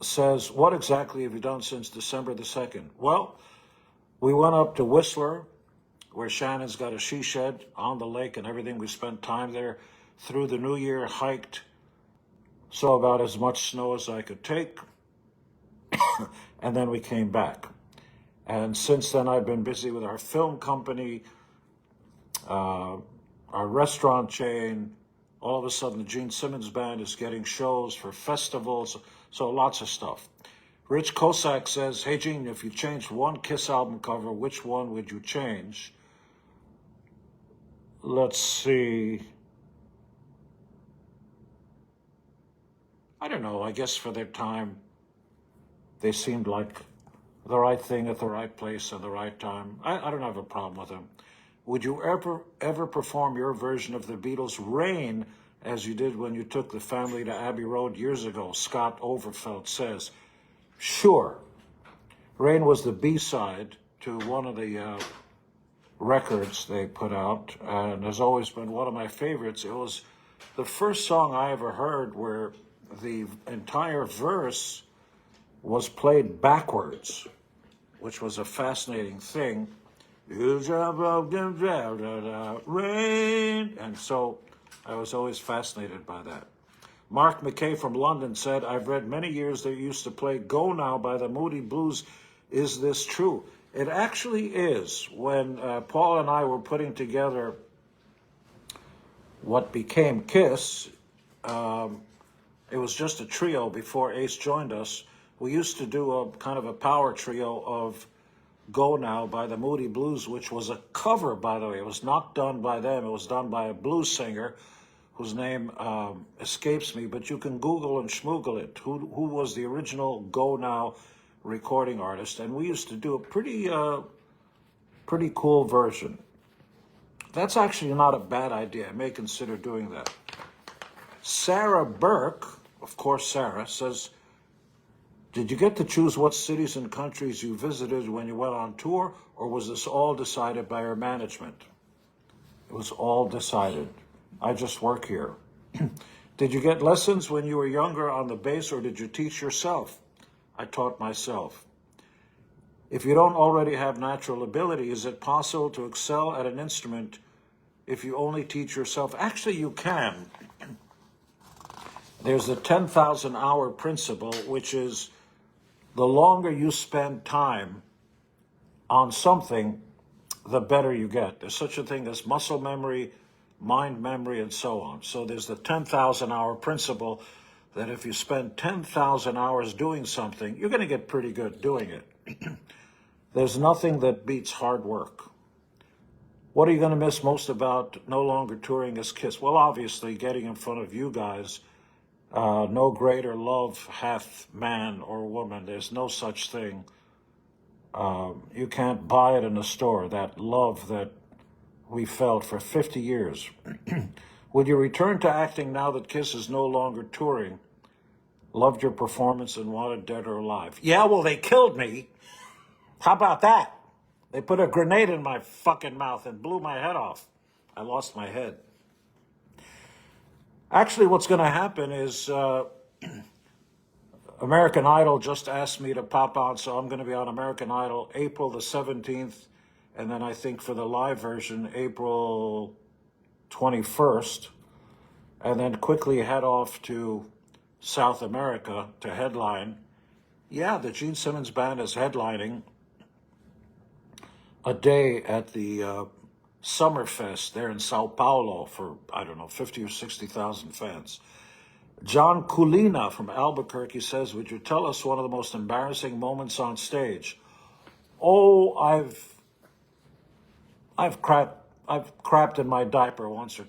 says, what exactly have you done since December the 2nd? Well, we went up to Whistler, where Shannon's got a she shed on the lake and everything. We spent time there through the New Year, hiked, saw about as much snow as I could take, and then we came back. And since then, I've been busy with our film company, our restaurant chain. All of a sudden, the Gene Simmons Band is getting shows for festivals, so lots of stuff. Rich Kosak says, hey, Gene, if you changed one Kiss album cover, which one would you change? Let's see. I don't know. I guess for their time, they seemed like the right thing at the right place at the right time. I don't have a problem with them. Would you ever perform your version of the Beatles' Rain as you did when you took the family to Abbey Road years ago? Scott Overfeld says, sure. Rain was the B-side to one of the records they put out, and has always been one of my favorites. It was the first song I ever heard where the entire verse was played backwards, which was a fascinating thing. Rain. And so I was always fascinated by that. Mark McKay from London said, I've read many years they used to play Go Now by the Moody Blues. Is this true? It actually is. When Paul and I were putting together what became Kiss, it was just a trio before Ace joined us. We used to do a kind of a power trio of Go Now by the Moody Blues, which was a cover, by the way. It was not done by them. It was done by a blues singer whose name escapes me, but you can Google and schmoogle it. Who was the original Go Now recording artist? And we used to do a pretty cool version. That's actually not a bad idea. I may consider doing that. Sarah Burke, of course Sarah, says, did you get to choose what cities and countries you visited when you went on tour, or was this all decided by your management? It was all decided. I just work here. Did you get lessons when you were younger on the bass, or did you teach yourself? I taught myself. If you don't already have natural ability, is it possible to excel at an instrument if you only teach yourself? Actually, you can. There's the 10,000 hour principle, which is the longer you spend time on something, the better you get. There's such a thing as muscle memory, mind memory, and so on. So there's the 10,000 hour principle that if you spend 10,000 hours doing something, you're going to get pretty good doing it. There's nothing that beats hard work. What are you going to miss most about no longer touring as Kiss? Well, obviously, getting in front of you guys. No greater love hath man or woman. There's no such thing. You can't buy it in a store, that love that we felt for 50 years. Would you return to acting now that Kiss is no longer touring? Loved your performance and wanted Dead or Alive. Yeah, well, they killed me. How about that? They put a grenade in my fucking mouth and blew my head off. I lost my head. Actually, what's going to happen is American Idol just asked me to pop on, so I'm going to be on American Idol April the 17th, and then I think for the live version, April 21st, and then quickly head off to South America to headline. Yeah, the Gene Simmons Band is headlining a day at the Summerfest there in Sao Paulo for, 50 or 60,000 fans. John Kulina from Albuquerque says, would you tell us one of the most embarrassing moments on stage? Oh, I've crapped in my diaper once or